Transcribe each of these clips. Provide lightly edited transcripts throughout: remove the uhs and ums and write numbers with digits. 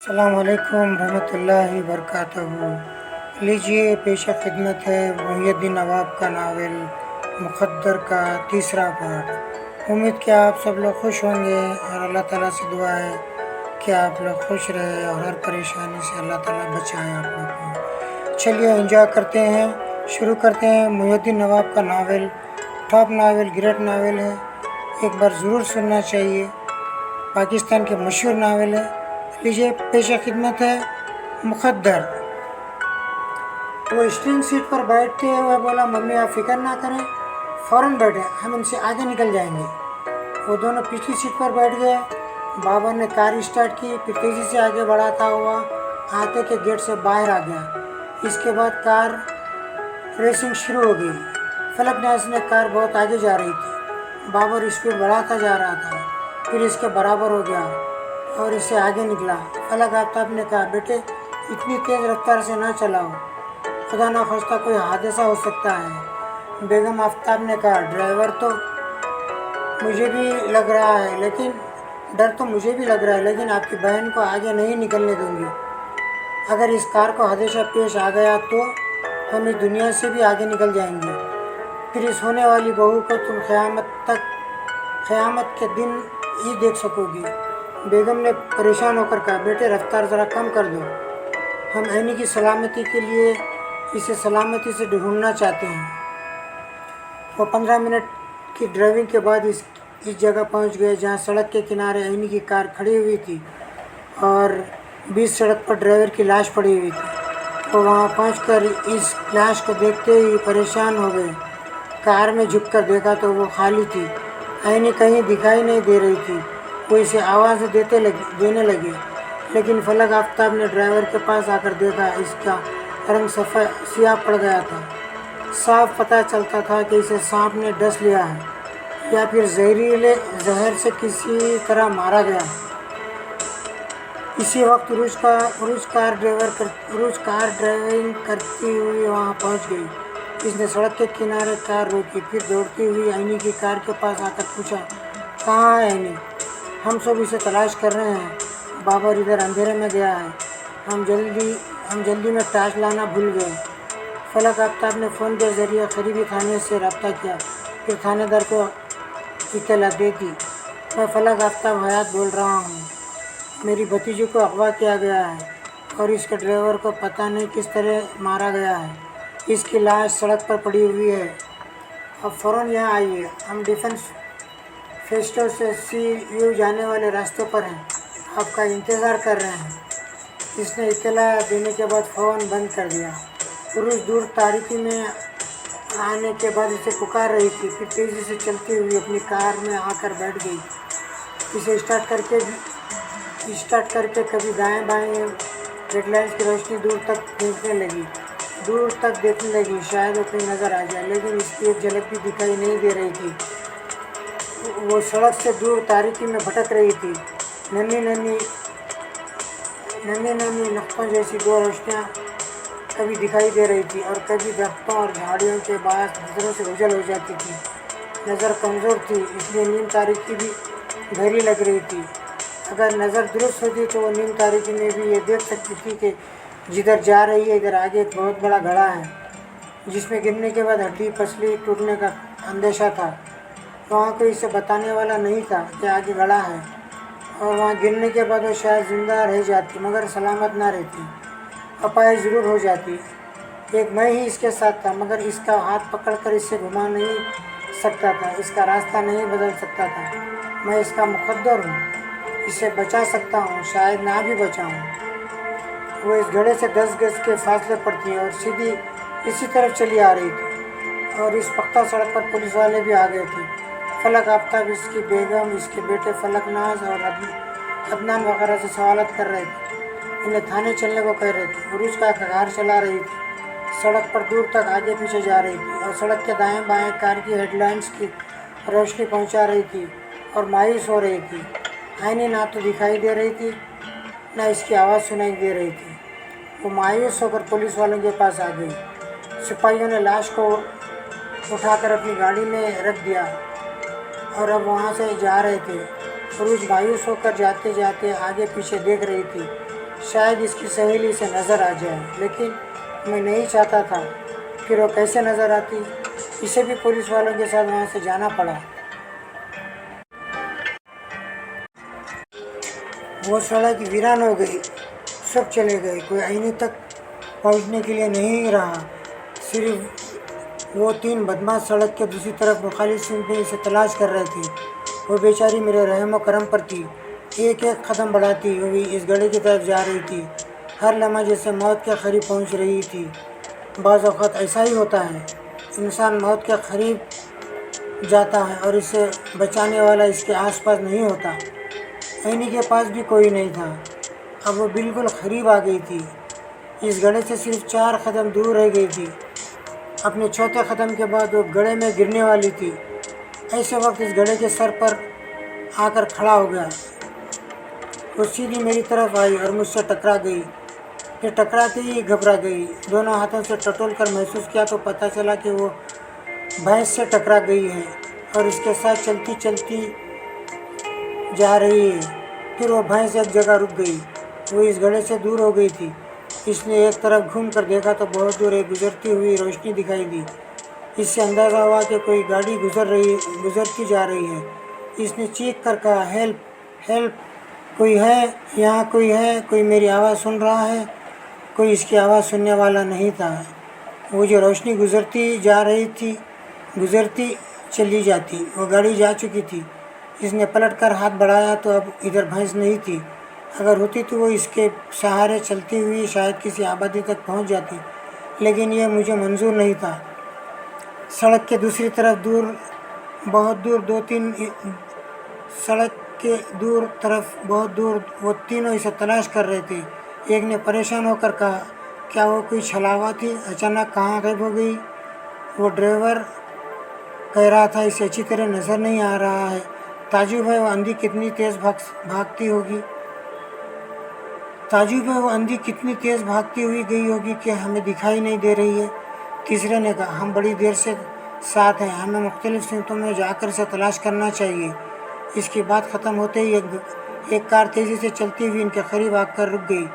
अस्सलाम वालेकुम रहमतुल्लाहि वबरकातुहू। लीजिए पेश खिदमत है मुहियुद्दीन नवाब का नावल मुक़द्दर का तीसरा पार्ट। उम्मीद कि आप सब लोग खुश होंगे और अल्लाह ताला से दुआ है कि आप लोग खुश रहे और हर परेशानी से अल्लाह ताला बचाए आप लोग को। चलिए एंजॉय करते हैं, शुरू करते हैं। मुहियुद्दीन नवाब का novel top novel, great novel है, एक बार ज़रूर सुनना चाहिए। पाकिस्तान के मशहूर नावल है। लीजिए पेश खिदमत है मुक़द्दर। वो स्टीयरिंग सीट पर बैठते हुए बोला, मम्मी आप फिक्र ना करें, फ़ौरन बैठे, हम इनसे आगे निकल जाएंगे। वो दोनों पिछली सीट पर बैठ गए। बाबर ने कार स्टार्ट की, फिर तेज़ी से आगे बढ़ाता हुआ आते के गेट से बाहर आ गया। इसके बाद कार रेसिंग शुरू हो गई। फलक नाज़ ने कार बहुत आगे जा रही थी। बाबर स्पीड बढ़ाता जा रहा था, फिर इसके बराबर हो गया और इससे आगे निकला। फलक आफ्ताब ने कहा, बेटे इतनी तेज़ रफ्तार से ना चलाओ, खुदा ना खास्ता कोई हादसा हो सकता है। बेगम आफ्ताब ने कहा, ड्राइवर तो मुझे भी लग रहा है, लेकिन डर तो मुझे भी लग रहा है, लेकिन आपकी बहन को आगे नहीं निकलने दूंगी। अगर इस कार को हादसा पेश आ गया तो हम इस दुनिया से भी आगे निकल जाएंगे। फिर इस होने वाली बहू को तुम क़यामत के दिन ही देख सकोगी। बेगम ने परेशान होकर कहा, बेटे रफ्तार ज़रा कम कर दो, हम ऐनी की सलामती के लिए इसे सलामती से ढूंढना चाहते हैं। वो 15 मिनट की ड्राइविंग के बाद इस जगह पहुंच गए जहां सड़क के किनारे ऐनी की कार खड़ी हुई थी और बीच सड़क पर ड्राइवर की लाश पड़ी हुई थी। वो वहां पहुंचकर इस लाश को देखते ही परेशान हो गए। कार में झुककर देखा तो वो खाली थी, ऐनी कहीं दिखाई नहीं दे रही थी। वो इसे आवाज़ देने लगे, लेकिन फलक आफ्ताब ने ड्राइवर के पास आकर देखा, इसका रंग सियाह पड़ गया था। साफ पता चलता था कि इसे सांप ने डस लिया है या फिर जहरीले जहर से किसी तरह मारा गया। इसी वक्त उरुज कार ड्राइविंग करती हुई वहां पहुंच गई। इसने सड़क के किनारे कार रोकी, फिर दौड़ती हुई ऐनी की कार के पास आकर पूछा, कहाँ है ऐनी? हम सब इसे तलाश कर रहे हैं। बाबर इधर अंधेरे में गया है, हम जल्दी में टार्च लाना भूल गए। फलक आफ्ताब ने फ़ोन के ज़रिए करीबी थाने से रब्ता किया, फिर थानेदार को इत्तला दे दी। मैं फलक आफ्ताब हयात बोल रहा हूँ, मेरी भतीजी को अगवा किया गया है और इसके ड्राइवर को पता नहीं किस तरह मारा गया है। इसकी लाश सड़क पर पड़ी हुई है। अब फ़ौरन यहाँ आइए, हम डिफेंस फेस्टो से CU जाने वाले रास्ते पर हैं, आपका इंतज़ार कर रहे हैं। इसने इत्तला देने के बाद फ़ोन बंद कर दिया। पुरुष दूर तारीकी में आने के बाद इसे पुकार रही थी, फिर तेज़ी से चलती हुई अपनी कार में आकर बैठ गई। इसे स्टार्ट करके कभी दाएं बाएं हेडलाइट्स की रोशनी दूर तक देखने लगी, शायद वो कहीं नज़र आ जाए, लेकिन इसकी एक झलक भी दिखाई नहीं दे रही थी। वो सड़क से दूर तारीकी में भटक रही थी। नन्ही नन्ही नक्शों जैसी दो रोशनियाँ कभी दिखाई दे रही थी और कभी दरख्तों और झाड़ियों के बायस नज़रों से उजल हो जाती थी। नज़र कमज़ोर थी, इसलिए नीम तारीकी भी गहरी लग रही थी। अगर नज़र दुरुस्त होती तो वो नीम तारीकी में भी ये देख सकती थी कि जिधर जा रही है इधर आगे एक बहुत बड़ा घड़ा है, जिसमें गिरने के बाद हड्डी पसली टूटने का अंदेशा था। वहाँ कोई इसे बताने वाला नहीं था कि आगे घड़ा है, और वहाँ गिरने के बाद वो शायद ज़िंदा रह जाती मगर सलामत ना रहती, अपाहिज ज़रूर हो जाती। एक मैं ही इसके साथ था, मगर इसका हाथ पकड़कर इसे घुमा नहीं सकता था, इसका रास्ता नहीं बदल सकता था। मैं इसका मुक़द्दर हूँ, इसे बचा सकता हूँ, शायद ना भी बचाऊँ। वो इस घड़े से 10 गज के फासले पर थी और सीधी इसी तरफ चली आ रही थी, और इस पक्का सड़क पर पुलिस वाले भी आ गए थे। फलक आफ्ताब, इसकी बेगम, इसके बेटे फलक नाज और अदनान वगैरह से सवालत कर रहे थे, इन्हें थाने चलने को कह रहे थे। उरुज का कार चला रही थी, सड़क पर दूर तक आगे पीछे जा रही थी और सड़क के दाएं बाएं कार की हेडलाइट्स की रोशनी पहुंचा रही थी और मायूस हो रही थी। ऐनी ना तो दिखाई दे रही थी, ना इसकी आवाज़ सुनाई दे रही थी। वो मायूस होकर पुलिस वालों के पास आ गई। सिपाहियों ने लाश को उठाकर अपनी गाड़ी में रख दिया और अब वहाँ से जा रहे थे। उरुज मायूस होकर जाते जाते आगे पीछे देख रही थी। شاید اس کی سہیلی سے نظر آ جائے، لیکن میں نہیں چاہتا تھا۔ پھر وہ کیسے نظر آتی؟ اسے بھی پولیس والوں کے ساتھ وہاں سے جانا پڑا۔ وہ سڑک ویران ہو گئی، سب چلے گئے، کوئی عینی تک پہنچنے کے لیے نہیں رہا۔ صرف وہ 3 بدماش سڑک کے دوسری طرف مخالف سمت میں اسے تلاش کر رہے تھے۔ وہ بیچاری میرے رحم و کرم پر تھی، ایک ایک قدم بڑھاتی ہوئی اس گڑھے کی طرف جا رہی تھی، ہر لمحہ جیسے موت کے قریب پہنچ رہی تھی۔ بعض اوقات ایسا ہی ہوتا ہے، انسان موت کے قریب جاتا ہے اور اسے بچانے والا اس کے آس پاس نہیں ہوتا۔ عینی کے پاس بھی کوئی نہیں تھا، اب وہ بالکل قریب آ گئی تھی، اس گڑھے سے صرف 4 قدم دور رہ گئی تھی۔ اپنے چوتھے قدم کے بعد وہ گڑھے میں گرنے والی تھی۔ ایسے وقت اس گڑھے کے سر پر آ کر کھڑا ہو گیا۔ وہ سیدھی میری طرف آئی اور مجھ سے ٹکرا گئی، پھر ٹکراتے ہی گھبرا گئی۔ دونوں ہاتھوں سے ٹٹول کر محسوس کیا تو پتہ چلا کہ وہ بھینس سے ٹکرا گئی ہے اور اس کے ساتھ چلتی چلتی جا رہی ہے۔ پھر وہ بھینس ایک جگہ رک گئی، وہ اس گڑھے سے دور ہو گئی تھی۔ اس نے ایک طرف گھوم کر دیکھا تو بہت دور ایک گزرتی ہوئی روشنی دکھائی دی۔ اس سے اندازہ ہوا کہ کوئی گاڑی گزرتی جا رہی ہے۔ اس نے چیخ کر کہا، ہیلپ ہیلپ، کوئی ہے یہاں، کوئی ہے، کوئی میری آواز سن رہا ہے؟ کوئی اس کی آواز سننے والا نہیں تھا۔ وہ جو روشنی گزرتی جا رہی تھی گزرتی چلی جاتی، وہ گاڑی جا چکی تھی۔ اس نے پلٹ کر ہاتھ بڑھایا تو اب ادھر بھینس نہیں تھی، اگر ہوتی تو وہ اس کے سہارے چلتی ہوئی شاید کسی آبادی تک پہنچ جاتی، لیکن یہ مجھے منظور نہیں تھا۔ سڑک کے دوسری طرف بہت دور وہ تینوں اسے تلاش کر رہے تھے۔ ایک نے پریشان ہو کر کہا، کیا وہ کوئی چھلاوا تھی؟ اچانک کہاں غائب ہو گئی؟ وہ ڈرائیور کہہ رہا تھا، اسے اچھی طرح نظر نہیں آ رہا ہے۔ تعجب ہے وہ اندھی کتنی تیز بھاگتی ہوئی گئی ہوگی کہ ہمیں دکھائی نہیں دے رہی ہے۔ تیسرے نے کہا، ہم بڑی دیر سے ساتھ ہیں، ہمیں مختلف سمتوں میں جا کر اسے تلاش کرنا چاہیے۔ اس کی بات ختم ہوتے ہی ایک کار تیزی سے چلتی ہوئی ان کے قریب آ کر رک گئی۔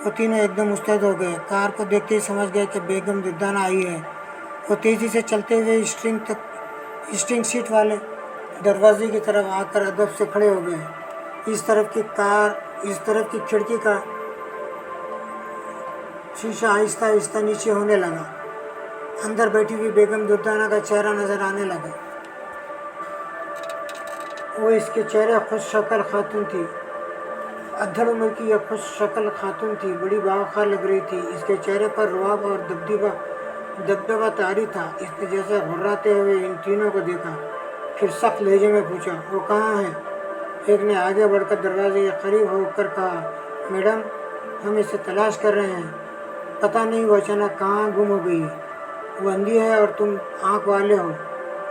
وہ تینوں ایک دم مستعد ہو گئے، کار کو دیکھتے ہی سمجھ گئے کہ بیگم دردانہ آئی ہے۔ وہ تیزی سے چلتے ہوئے اسٹرنگ سیٹ والے دروازے کی طرف آ کر ادب سے کھڑے ہو گئے۔ اس طرف کی کھڑکی کا شیشہ آہستہ آہستہ نیچے ہونے لگا، اندر بیٹھی ہوئی بیگم دردانہ کا چہرہ نظر آنے لگا۔ وہ اس کے چہرے خوش شکل خاتون تھی، ادھر عمر کی یہ خوش شکل خاتون تھی، بڑی باوقار لگ رہی تھی۔ اس کے چہرے پر رعب اور دبدبہ طاری تھا۔ اس نے جیسے گھبراتے ہوئے ان تینوں کو دیکھا، پھر سخت لہجے میں پوچھا، وہ کہاں ہے؟ ایک نے آگے بڑھ کر دروازے کے قریب ہو کر کہا، میڈم، ہم اسے تلاش کر رہے ہیں، پتہ نہیں وہ اچانک کہاں گم ہو گئی۔ وہ اندھی ہے اور تم آنکھ والے ہو،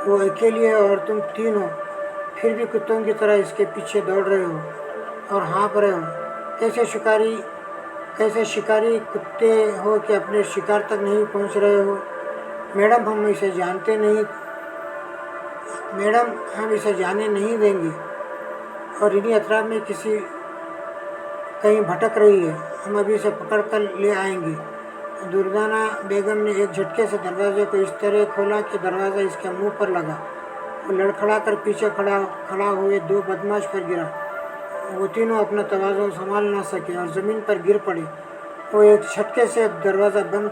وہ اکیلی ہے اور تم 3 ہو، پھر بھی کتوں کی طرح اس کے پیچھے دوڑ رہے ہو اور ہانپ رہے ہو۔ کیسے شکاری کتے ہو کہ اپنے شکار تک نہیں پہنچ رہے ہو؟ میڈم، ہم اسے جانے نہیں دیں گے اور انہی اطراف میں کہیں بھٹک رہی ہے، ہم ابھی اسے پکڑ کر لے آئیں گے۔ دردانہ بیگم نے ایک جھٹکے سے دروازے کو اس طرح کھولا کہ دروازہ اس کے منہ پر لگا۔ وہ لڑکھڑا کر پیچھے کھڑا ہوئے 2 بدماش پر گرا۔ وہ تینوں اپنا توازن سنبھال نہ سکے اور زمین پر گر پڑے۔ وہ ایک جھٹکے سے دروازہ بند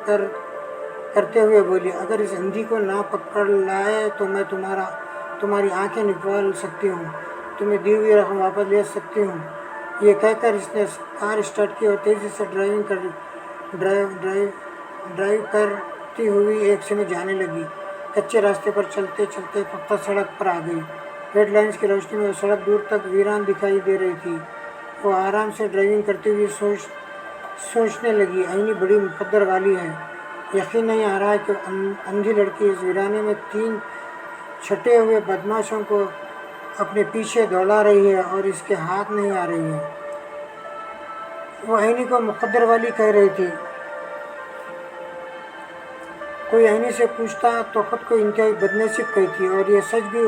کرتے ہوئے بولی، اگر اس اندھی کو نہ پکڑ لائے تو میں تمہاری آنکھیں نکال سکتی ہوں، تمہیں دی ہوئی رقم واپس لے سکتی ہوں۔ یہ کہہ کر اس نے کار اسٹارٹ کی اور تیزی سے ڈرائیو کرتی ہوئی ایک سمت جانے لگی۔ کچے راستے پر چلتے چلتے پختہ سڑک پر آ گئی۔ ہیڈ لائٹس کی روشنی میں وہ سڑک دور تک ویران دکھائی دے رہی تھی۔ وہ آرام سے ڈرائیونگ کرتی ہوئی سوچنے لگی، عینی بڑی مقدر والی ہے، یقین نہیں آ رہا کہ اندھی لڑکی اس ویرانے میں 3 چھٹے ہوئے بدماشوں کو اپنے پیچھے دوڑا رہی ہے اور اس کے ہاتھ نہیں آ رہی ہے۔ وہ عینی کو مقدر والی کہہ رہی تھی۔ کوئی عینی سے پوچھتا تو خود کو انتہائی بدنصیب کہتی اور یہ سچ بھی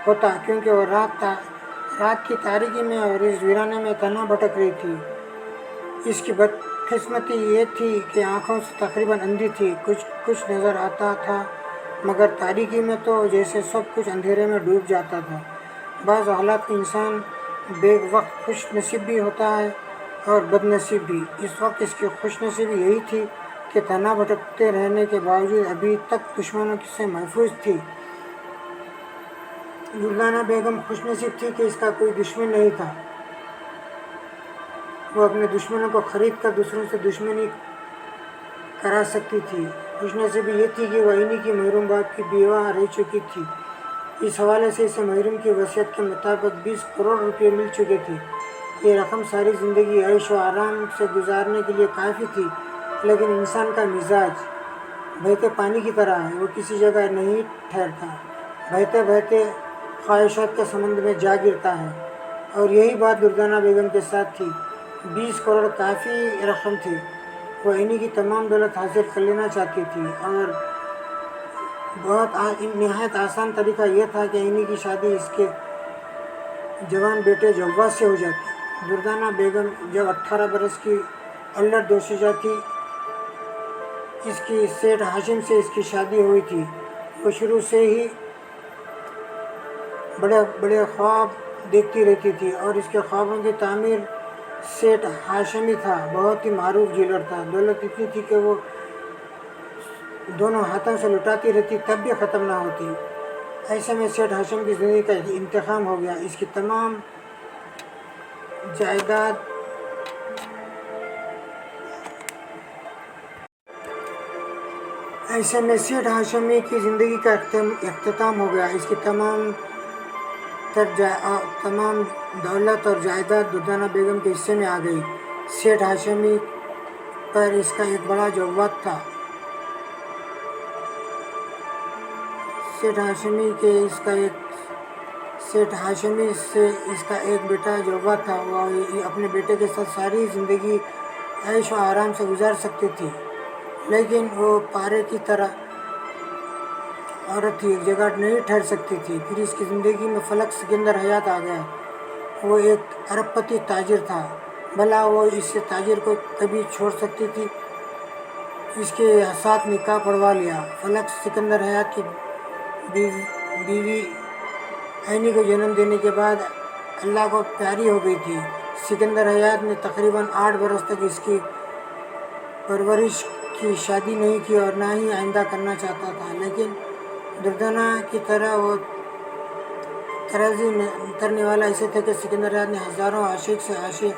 ہوتا، کیونکہ وہ رات کی تاریکی میں اور اس ویرانے میں تنہا بھٹک رہی تھی۔ اس کی بدقسمتی یہ تھی کہ آنکھوں سے تقریباً اندھی تھی، کچھ نظر آتا تھا مگر تاریکی میں تو جیسے سب کچھ اندھیرے میں ڈوب جاتا تھا۔ بعض حالات میں انسان بیک وقت خوش نصیب بھی ہوتا ہے اور بد نصیب بھی۔ اس وقت اس کی خوش نصیبی یہی تھی کہ تنہا بھٹکتے رہنے کے باوجود ابھی تک دشمنوں سے محفوظ تھی۔ دردانہ بیگم خوش نصیب تھی کہ اس کا کوئی دشمن نہیں تھا۔ وہ اپنے دشمنوں کو خرید کر دوسروں سے دشمنی کرا سکتی تھی۔ خوش نصیبی یہ تھی کہ وہ انہی کی محروم باپ کی بیوہ رہ چکی تھی۔ اس حوالے سے اسے محروم کی وصیت کے مطابق 20 کروڑ روپے مل چکے تھے۔ یہ رقم ساری زندگی عیش و آرام سے گزارنے کے لیے کافی تھی، لیکن انسان کا مزاج بہتے پانی کی طرح ہے، وہ کسی جگہ نہیں ٹھہرتا، بہتے بہتے خواہشات کے سمندر میں جا گرتا ہے، اور یہی بات دردانہ بیگم کے ساتھ تھی۔ 20 کروڑ کافی رقم تھی۔ وہ انہی کی تمام دولت حاصل کر لینا چاہتی تھی، اور نہایت آسان طریقہ یہ تھا کہ انہی کی شادی اس کے جوان بیٹے جواز سے ہو جاتی۔ دردانہ بیگم جب 18 برس کی الڑ دوشیزہ تھی، اس کی سیٹھ ہاشم سے اس کی شادی ہوئی تھی۔ وہ شروع سے ہی بڑے بڑے خواب دیکھتی رہتی تھی، اور اس کے خوابوں کی تعمیر سیٹھ ہاشمی تھا، بہت ہی معروف جیولر تھا۔ دولت اتنی تھی کہ وہ دونوں ہاتھوں سے لٹاتی رہتی تب بھی ختم نہ ہوتی۔ ایسے میں سیٹھ ہاشم کی زندگی کا انتخاب ہو گیا۔ اس کی تمام جائیداد ایسے میں سیٹھ ہاشمی کی زندگی کا اختتام ہو گیا۔ اس کی تمام دولت اور جائیداد دردانہ بیگم کے حصے میں آ گئی۔ سیٹھ ہاشمی پر اس کا ایک بڑا جواد تھا۔ سیٹھ ہاشمی سے اس کا ایک بیٹا جواد تھا۔ وہ اپنے بیٹے کے ساتھ ساری زندگی عیش و آرام سے گزار سکتی تھی، لیکن وہ پارے کی طرح عورت تھی، ایک جگہ نہیں ٹھہر سکتی تھی۔ پھر اس کی زندگی میں فلک سکندر حیات آ گیا۔ وہ ایک ارب پتی تاجر تھا، بھلا وہ اس تاجر کو کبھی چھوڑ سکتی تھی؟ اس کے ساتھ نکاح پڑھوا لیا۔ فلک سکندر حیات کی بیوی عینی کو جنم دینے کے بعد اللہ کو پیاری ہو گئی تھی۔ سکندر حیات نے تقریباً 8 برس تک اس کی پرورش کی، شادی نہیں کی اور نہ ہی آئندہ کرنا چاہتا تھا، لیکن دردانہ کی طرح وہ ترازی اترنے والا ایسے تھے کہ سکندر حیات نے ہزاروں عاشق سے عاشق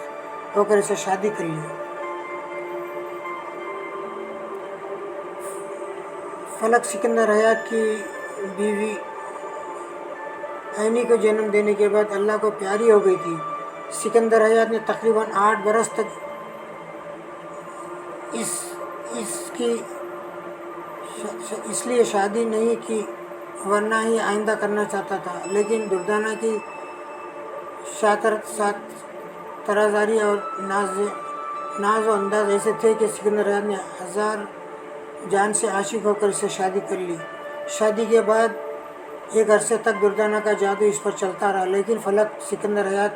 ہو کر اسے شادی کر لی۔ فلک سکندر حیات کی بیوی عینی کو جنم دینے کے بعد اللہ کو پیاری ہو گئی تھی۔ سکندر حیات نے تقریباً 8 برس تک اس لیے شادی نہیں کی ورنہ ہی آئندہ کرنا چاہتا تھا، لیکن دردانہ کی ترازاری اور ناز و انداز ایسے تھے کہ سکندر حیات نے ہزار جان سے عاشق ہو کر اسے شادی کر لی۔ شادی کے بعد ایک عرصے تک دردانہ کا جادو اس پر چلتا رہا، لیکن فلک سکندر حیات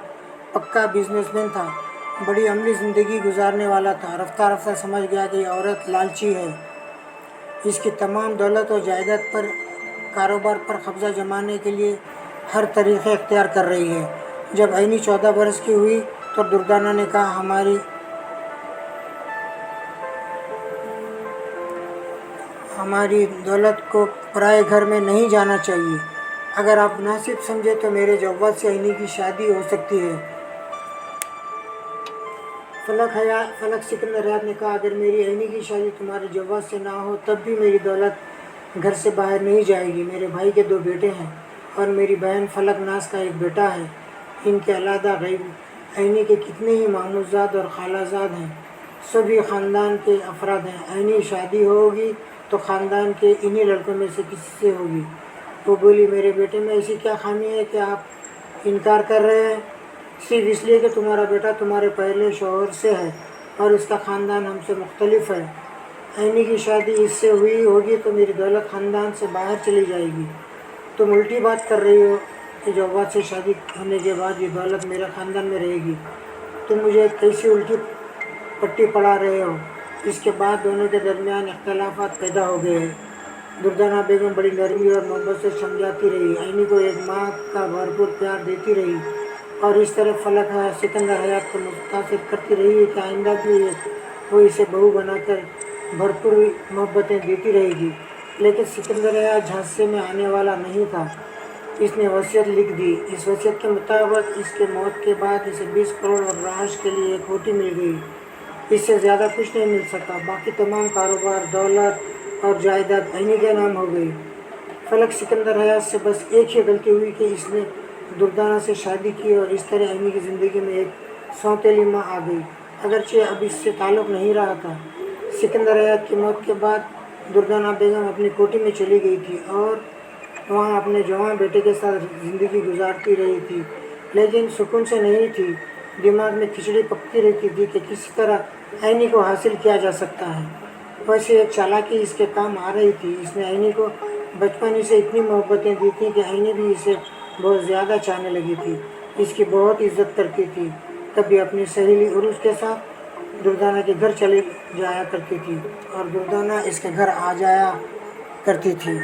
پکا بزنس مین تھا، بڑی عملی زندگی گزارنے والا تھا۔ رفتہ رفتہ سمجھ گیا کہ یہ عورت لالچی ہے، اس کی تمام دولت و جائیداد پر کاروبار پر قبضہ جمانے کے لیے ہر طریقے اختیار کر رہی ہے۔ جب عینی 14 برس کی ہوئی تو دردانہ نے کہا، ہماری دولت کو پرائے گھر میں نہیں جانا چاہیے۔ اگر آپ مناسب سمجھے تو میرے جواد سے عینی کی شادی ہو سکتی ہے۔ فلک سکندر حیات نے کہا، اگر میری عینی کی شادی تمہارے جواد سے نہ ہو تب بھی میری دولت گھر سے باہر نہیں جائے گی۔ میرے بھائی کے 2 بیٹے ہیں اور میری بہن فلک ناز کا ایک بیٹا ہے۔ ان کے علیحدہ عینی کے کتنے ہی ماموزاد اور خالہ زاد ہیں، سبھی خاندان کے افراد ہیں۔ عینی شادی ہوگی تو خاندان کے انہی لڑکوں میں سے کسی سے ہوگی۔ وہ بولی، میرے بیٹے میں ایسی کیا خامی ہے کہ آپ انکار کر رہے ہیں؟ صرف اس لیے کہ تمہارا بیٹا تمہارے پہلے شوہر سے ہے اور اس کا خاندان ہم سے مختلف ہے۔ عینی کی شادی اس سے ہوئی ہوگی تو میری دولت خاندان سے باہر چلی جائے گی۔ تم الٹی بات کر رہی ہو کہ جواد سے شادی ہونے کے بعد یہ دولت میرے خاندان میں رہے گی۔ تم مجھے کیسی الٹی पट्टी पढ़ा रहे हो। इसके बाद दोनों के दरमियान इख्तलाफात पैदा हो गए। दुर्दाना बेगम बड़ी नरमी और मोहब्बत से समझाती रही, ऐनी को एक माँ का भरपूर प्यार देती रही और इस तरह फलक सिकंदर हयात को मुतासिर करती रही कि आइंदा भी वो इसे बहू बनाकर भरपूर मोहब्बतें देती रहेगी। लेकिन सिकंदर हयात झांसे में आने वाला नहीं था। इसने वसीयत लिख दी। इस वसीयत के मुताबिक इसके मौत के बाद इसे 20 करोड़ और रहाश के लिए एक रोटी मिल गई। इससे ज़्यादा कुछ नहीं मिल सका। बाकी तमाम कारोबार, दौलत और जायदाद ऐनी के नाम हो गई। फलक सिकंदर हयात से बस एक ही गलती हुई कि इसने दुर्दाना से शादी की और इस तरह ऐनी की ज़िंदगी में एक सौतेली माँ आ गई, अगरचे अब इससे ताल्लुक़ नहीं रहा था। सिकंदर हयात की मौत के बाद दुर्दाना बेगम अपनी कोठी में चली गई थी और वहाँ अपने जवान बेटे के साथ ज़िंदगी गुजारती रही थी, लेकिन सुकून से नहीं थी। दिमाग में खिचड़ी पकती रहती थी कि किसी तरह ऐनी को हासिल किया जा सकता है। वैसे एक चालाकी इसके काम आ रही थी। इसने ऐनी को बचपन ही से इतनी मोहब्बतें दी थी कि ऐनी भी इसे बहुत ज़्यादा चाहने लगी थी, इसकी बहुत इज्जत करती थी। कभी अपनी सहेली उरुस के साथ दुर्दाना के घर चले जाया करती थी और दुर्दाना इसके घर आ जाया करती थी।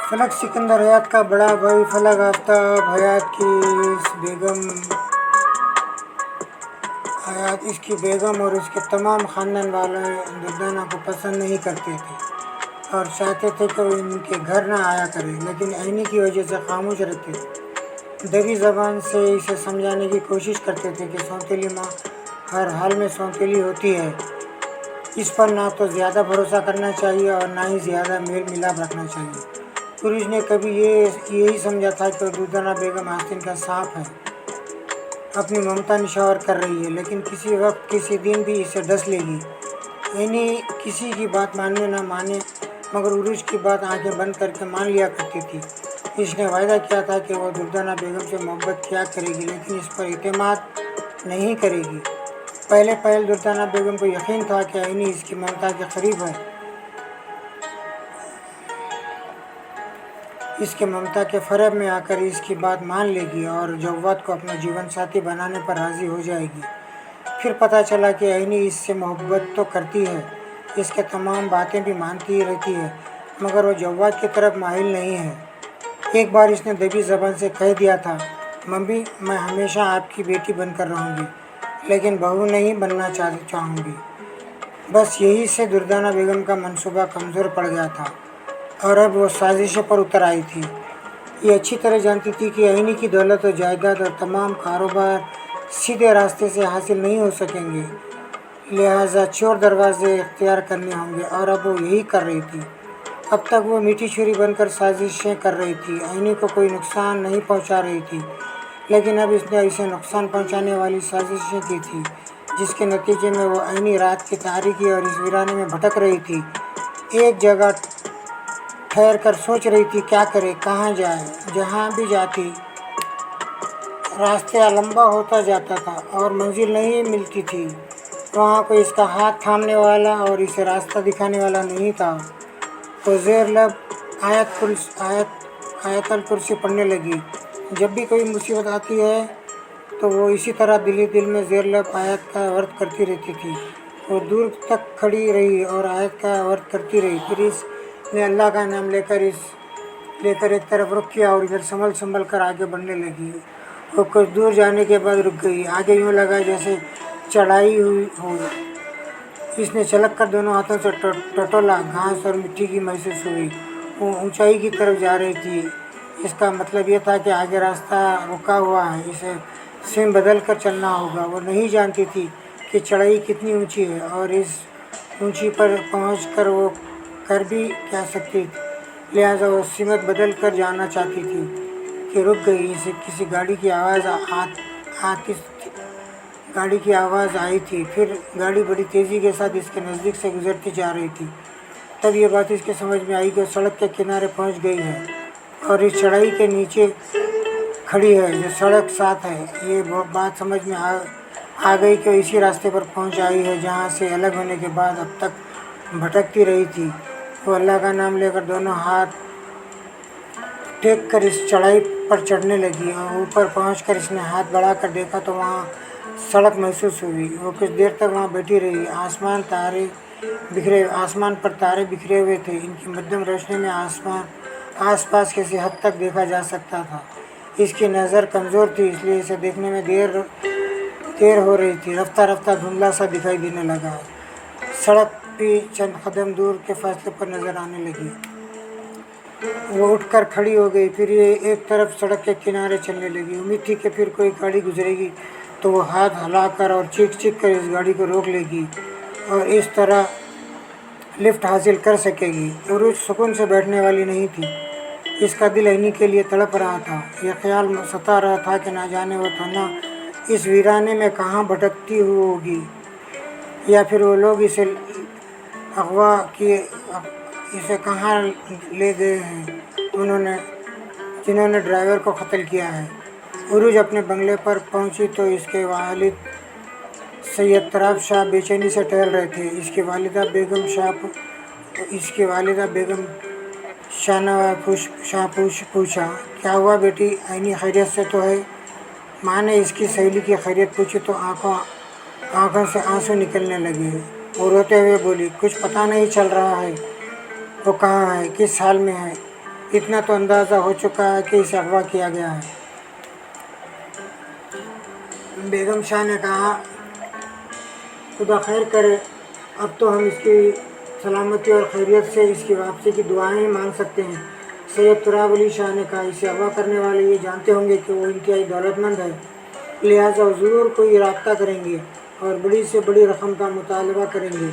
फलक सिकंदर हयात का बड़ा भाई फलक आफ्ताब हयात इसकी बेगम और उसके तमाम ख़ानदान वाले दुर्दाना को पसंद नहीं करते थे और चाहते थे कि वो इनके घर ना आया करे, लेकिन ऐनी की वजह से खामोश रहते। दबी ज़बान से इसे समझाने की कोशिश करते थे कि सौतेली माँ हर हाल में सौतेली होती है, इस पर ना तो ज़्यादा भरोसा करना चाहिए और ना ही ज़्यादा मेल मिलाप रखना चाहिए। पुरुष ने कभी यही समझा था कि दुर्दाना बेगम आस्तीन का सांप है, अपनी ममता निछावर कर रही है, लेकिन किसी वक्त किसी दिन भी इसे डस लेगी। ऐनी किसी की बात मानने ना माने, मगर उरुज की बात आंखें बंद करके मान लिया करती थी। इसने वायदा किया था कि वह दुर्दाना बेगम से मोहब्बत किया करेगी, लेकिन इस पर इत्मीनान नहीं करेगी। पहले दुर्दाना बेगम को यकीन था कि ऐनी इसकी ममता के करीब है, इसके ममता के फरेब में आकर इसकी बात मान लेगी और जव्वाद को अपना जीवन साथी बनाने पर राज़ी हो जाएगी। फिर पता चला कि ऐनी इससे मोहब्बत तो करती है, इसके तमाम बातें भी मानती रहती है, मगर वो जव्वाद की तरफ माहिल नहीं है। एक बार इसने दबी ज़बान से कह दिया था, मम्मी मैं हमेशा आपकी बेटी बनकर रहूँगी, लेकिन बहू नहीं बनना चाहूँगी। बस यही से दुर्दाना बेगम का मंसूबा कमज़ोर पड़ गया था और अब वो साजिशों पर उतर आई थी। ये अच्छी तरह जानती थी कि ऐनी की दौलत और जायदाद और तमाम कारोबार सीधे रास्ते से हासिल नहीं हो सकेंगे, लिहाजा चोर दरवाजे इख्तियार करने होंगे, और अब वो यही कर रही थी। अब तक वो मीठी छुरी बनकर साजिशें कर रही थी, ऐनी को कोई नुकसान नहीं पहुंचा रही थी, लेकिन अब इसने इसे नुकसान पहुंचाने वाली साजिशें की थी, जिसके नतीजे में वो ऐनी रात की तारीकी और इस वीराने में भटक रही थी। एक जगह ठहर कर सोच रही थी क्या करे, कहाँ जाए। जहाँ भी जाती रास्ता लंबा होता जाता था और मंजिल नहीं मिलती थी। वहाँ कोई इसका हाथ थामने वाला और इसे रास्ता दिखाने वाला नहीं था। वो ज़ेर लब आयतल कुर्सी पढ़ने लगी। जब भी कोई मुसीबत आती है तो वो इसी तरह दिल में ज़ेर लब आयत का वर्त करती रहती थी। वो दूर तक खड़ी रही और आयत का वर्त करती रही। फिर इसने अल्लाह का नाम लेकर एक तरफ रुक किया और इधर संभल कर आगे बढ़ने लगी। वो कुछ दूर जाने के बाद रुक गई। आगे यूँ लगा जैसे चढ़ाई हुई हो। इसने चलक कर दोनों हाथों से टटोला। घास और मिट्टी की महसूस हुई। वो ऊंचाई की तरफ जा रही थी। इसका मतलब ये था कि आगे रास्ता रुका हुआ है, इसे सिम बदल कर चलना होगा। वो नहीं जानती थी कि चढ़ाई कितनी ऊंची है और इस ऊंची पर पहुंचकर वो कर भी क्या सकती थी। लिहाजा वो सिमत बदल कर जाना चाहती थी कि रुक गई। इसे किसी गाड़ी की आवाज़ आई थी। फिर गाड़ी बड़ी तेज़ी के साथ इसके नज़दीक से गुजरती जा रही थी। तब ये बात इसके समझ में आई कि सड़क के किनारे पहुंच गई है और इस चढ़ाई के नीचे खड़ी है जो सड़क साथ है। ये बात समझ में आ गई कि इसी रास्ते पर पहुंच आई है जहां से अलग होने के बाद अब तक भटकती रही थी। वो अल्लाह का नाम लेकर दोनों हाथ टेक कर इस चढ़ाई पर चढ़ने लगी और ऊपर पहुंचकर इसने हाथ बढ़ाकर देखा तो वहाँ सड़क महसूस हुई। वो कुछ देर तक वहाँ बैठी रही। आसमान पर तारे बिखरे हुए थे। इनकी मध्यम रोशनी में आसमान आसपास किसी हद तक देखा जा सकता था। इसकी नज़र कमज़ोर थी, इसलिए इसे देखने में देर हो रही थी। रफ्ता रफ्ता धुंधला सा दिखाई देने लगा। सड़क भी चंद कदम दूर के फासले पर नज़र आने लगी। वो उठकर खड़ी हो गई। फिर ये एक तरफ सड़क के किनारे चलने लगी। उम्मीद थी कि फिर कोई गाड़ी गुजरेगी तो वो हाथ हिलाकर और चीख कर इस गाड़ी को रोक लेगी और इस तरह लिफ्ट हासिल कर सकेगी। उरुज सुकून से बैठने वाली नहीं थी। इसका दिल इन्हीं के लिए तड़प रहा था। यह ख्याल सता रहा था कि ना जाने वो थाना इस वीराने में कहाँ भटकती हुई होगी, या फिर वो लोग इसे अगवा किए इसे कहाँ ले गए हैं जिन्होंने ड्राइवर को कत्ल किया है। उरुज अपने बंगले पर पहुंची तो इसके वालिद सैयद तराब शाह बेचैनी से टहल रहे थे। इसकी वालिदा बेगम शाह पूछा, क्या हुआ बेटी, आईनी खैरियत से तो है? माँ ने इसकी सहेली की खैरियत पूछी तो आँखों से आंसू निकलने लगे। वो रोते हुए बोली, कुछ पता नहीं चल रहा है वो कहाँ है, किस हाल में है। इतना तो अंदाज़ा हो चुका है कि इसे अगवा किया गया है। बेगम शाह ने कहा, खुदा खैर करे, अब तो हम इसकी सलामती और खैरियत से इसकी वापसी की दुआएं ही मांग सकते हैं। सैयद तुराब अली शाह ने कहा, इसे अगवा करने वाले ये जानते होंगे कि वो इंतहाई दौलतमंद है, लिहाजा वो ज़रूर कोई राब्ता करेंगे और बड़ी से बड़ी रकम का मुतालबा करेंगे,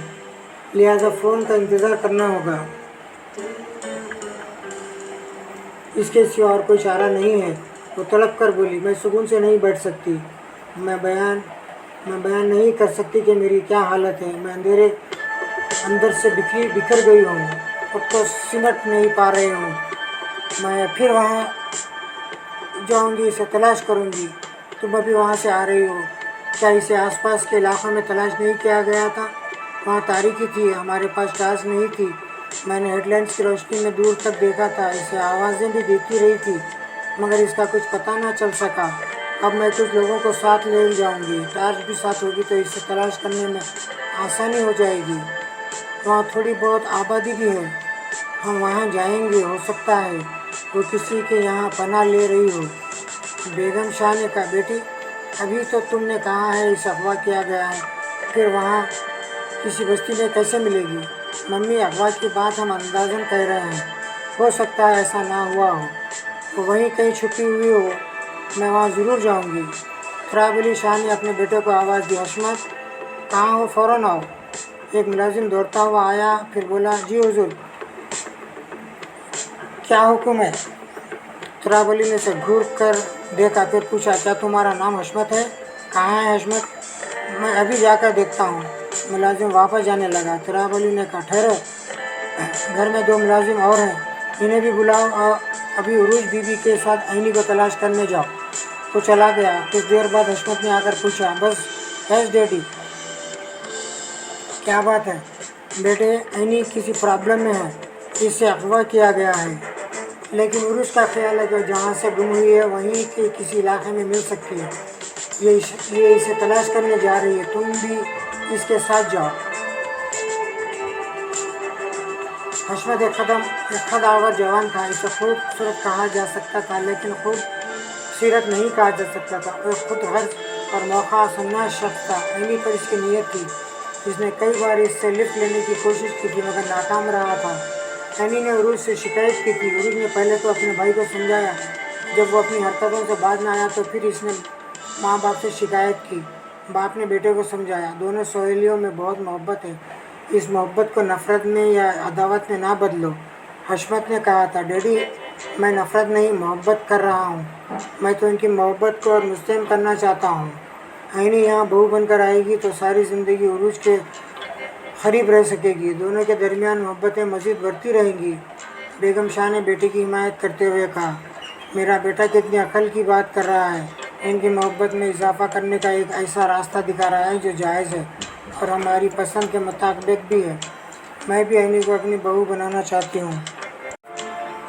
लिहाजा फ़ोन का इंतज़ार करना होगा। इसके सिवा और कोई चारा नहीं है। वो तड़प कर बोली, मैं सुकून से नहीं बैठ सकती। मैं बयान नहीं कर सकती कि मेरी क्या हालत है। मैं अंदर से बिखर गई हूँ, खुद को सिमट नहीं पा रही हूँ। मैं फिर वहाँ जाऊँगी, इसे तलाश करूँगी। तुम अभी वहाँ से आ रही हो, क्या इसे आसपास के इलाक़ों में तलाश नहीं किया गया था? वहाँ तारीकी थी, हमारे पास टार्च नहीं थी। मैंने हेडलाइंस की रोशनी में दूर तक देखा था, इसे आवाज़ें भी देती रही थी, मगर इसका कुछ पता ना चल सका। अब मैं कुछ लोगों को साथ ले जाऊंगी, टार्च भी साथ होगी तो इसे तलाश करने में आसानी हो जाएगी। वहाँ थोड़ी बहुत आबादी भी है, हम वहाँ जाएंगे, हो सकता है वो किसी के यहाँ पनाह ले रही हो। बेगम शाह ने कहा, बेटी अभी तो तुमने कहा है इसे अगवा किया गया है, फिर वहाँ किसी बस्ती में कैसे मिलेगी? मम्मी, अगवा की बात हम अंदाज़न कह रहे हैं, हो सकता है ऐसा ना हुआ हो, वो वहीं कहीं छुपी हुई हो। मैं वहाँ ज़रूर जाऊँगी। तुराब अली शाह ने अपने बेटे को आवाज़ दी, हशमत कहाँ हो, फ़ौरन आओ। एक मुलाजिम दौड़ता हुआ आया, फिर बोला, जी हुजूर, क्या हुक्म है? तुराब अली ने उसे घूर कर देखा, फिर पूछा, क्या तुम्हारा नाम हशमत है? कहाँ है हशमत? मैं अभी जाकर देखता हूँ। मुलाजिम वापस जाने लगा। तुराब अली ने कहा, ठहरो, घर में 2 मुलाजिम और हैं, इन्हें भी बुलाओ और अभी उरूज बीबी के साथ आईनी को तलाश करने जाओ। वो चला गया। कुछ देर बाद हशमत ने आकर पूछा, बस डैडी, क्या बात है? बेटे, आईनी किसी प्रॉब्लम में है, इससे अगवा किया गया है, लेकिन उरूज का ख्याल है कि जहाँ से गुम हुई है वहीं के किसी इलाके में मिल सकती है। ये इसे तलाश करने जा रही है, तुम भी इसके साथ जाओ। हशमत एक कदावर जवान था। इसे खूबसूरत कहा जा सकता था, लेकिन खूबसूरत नहीं कहा जा सकता था। वह खुद गर्ज और मौका सन्नास शख्स था। इन्हीं पर इसकी नीयत थी। इसने कई बार इससे लिफ्ट लेने की कोशिश की थी, मगर नाकाम रहा था। एनी ने उरूज से शिकायत की थी। उरूज ने पहले तो अपने भाई को समझाया, जब वो अपनी हरकतों से बाज न आया तो फिर इसने माँ बाप से शिकायत की। बाप ने बेटे को समझाया, दोनों सहेलियों में बहुत मोहब्बत है, इस मोहब्बत को नफ़रत में या अदावत में ना बदलो। हशमत ने कहा था, डैडी, मैं नफ़रत नहीं, मोहब्बत कर रहा हूँ। मैं तो इनकी मोहब्बत को और मुस्तैद करना चाहता हूँ। आईनी यहाँ बहू बनकर आएगी तो सारी ज़िंदगी उरूज के करीब रह सकेगी। दोनों के दरमियान मोहब्बतें मज़ीद बढ़ती रहेंगी। बेगम शाह ने बेटे की हिमायत करते हुए कहा, मेरा बेटा कितनी अकल की बात कर रहा है। इनकी मोहब्बत में इजाफ़ा करने का एक ऐसा रास्ता दिखा रहा है जो जायज़ है और हमारी पसंद के मुताबिक भी है। मैं भी आईनी को अपनी बहू बनाना चाहती हूँ।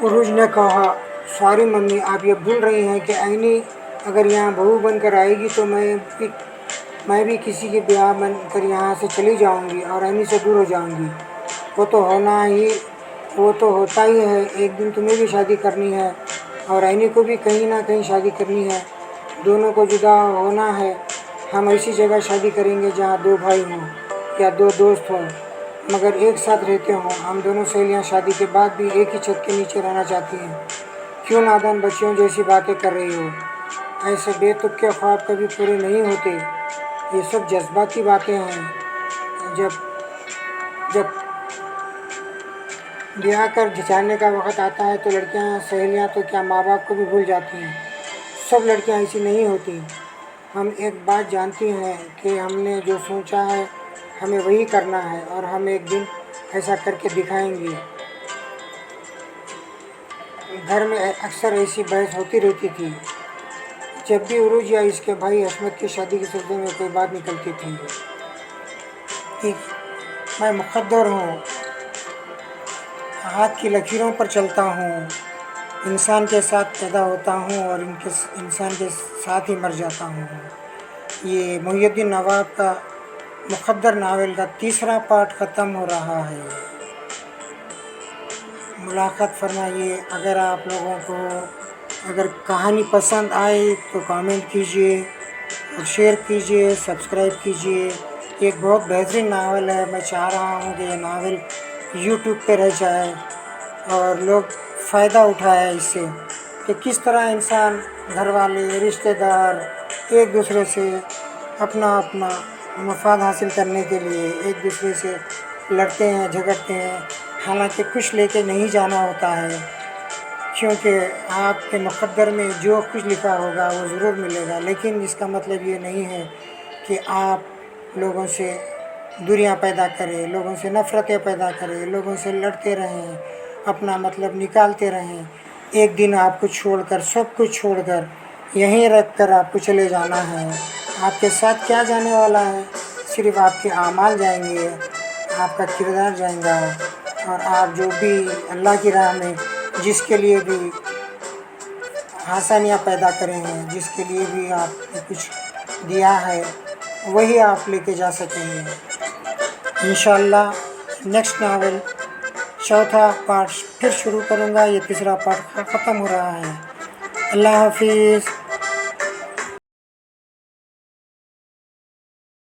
उरूज ने कहा, सॉरी मम्मी, आप ये भूल रही हैं कि आईनी अगर यहाँ बहू बनकर आएगी तो मैं भी मैं भी किसी के ब्याह बन कर यहाँ से चली जाऊँगी और अम्मी से दूर हो जाऊँगी। वो तो होता ही है, एक दिन तुम्हें भी शादी करनी है और अम्मी को भी कहीं ना कहीं शादी करनी है। दोनों को जुदा होना है। हम ऐसी जगह शादी करेंगे जहाँ 2 भाई हों या 2 दोस्त हों मगर एक साथ रहते हों। हम दोनों सहेलियाँ शादी के बाद भी एक ही छत के नीचे रहना चाहती हैं। क्यों नादान बच्चियों जैसी बातें कर रही हो? ऐसे बेतुके ख्वाब कभी पूरे नहीं होते। ये सब जज्बाती बातें हैं। जब जब ब्याह कर जाने का वक़्त आता है तो लड़कियां, सहेलियां तो क्या माँ बाप को भी भूल जाती हैं। सब लड़कियां ऐसी नहीं होती। हम एक बात जानती हैं कि हमने जो सोचा है हमें वही करना है और हम एक दिन ऐसा करके दिखाएंगे। घर में अक्सर ऐसी बहस होती रहती थी जब भी उरूज या इसके भाई हशमत की शादी के सिलसिले में कोई बात निकलती थी कि मैं मुक़द्दर हूँ, हाथ की लकीरों पर चलता हूँ, इंसान के साथ पैदा होता हूँ और इंसान के साथ ही मर जाता हूँ। ये मुहिउद्दीन नवाब का मुक़द्दर नावल का 3रा पार्ट ख़त्म हो रहा है। मुलाकात फरमाइए। अगर आप लोगों को अगर कहानी पसंद आए तो कमेंट कीजिए और शेयर कीजिए, सब्सक्राइब कीजिए। एक बहुत बेहतरीन नावल है। मैं चाह रहा हूँ कि ये नावल यूट्यूब पे रह जाए और लोग फ़ायदा उठाए इससे कि किस तरह इंसान, घर वाले, रिश्तेदार एक दूसरे से अपना मफाद हासिल करने के लिए एक दूसरे से लड़ते हैं, झगड़ते हैं। हालांकि कुछ लेके नहीं जाना होता है, क्योंकि आपके मुक़द्दर में जो कुछ लिखा होगा वो ज़रूर मिलेगा। लेकिन इसका मतलब ये नहीं है कि आप लोगों से दूरियां पैदा करें, लोगों से नफ़रतें पैदा करें, लोगों से लड़ते रहें, अपना मतलब निकालते रहें। एक दिन आपको छोड़कर, सब कुछ छोड़कर यहीं रख कर आपको चले जाना है। आपके साथ क्या जाने वाला है? सिर्फ़ आपके आमाल जाएंगे, आपका किरदार जाएगा और आप जो भी अल्लाह की राह में जिसके लिए भी आसानियाँ पैदा करें हैं, जिसके लिए भी आपने कुछ दिया है, वही आप लेके जा सकेंगे। इंशाअल्लाह नेक्स्ट नावल 4था पार्ट फिर शुरू करूँगा। ये 3रा पार्ट ख़त्म हो रहा है। अल्लाह हाफिज़।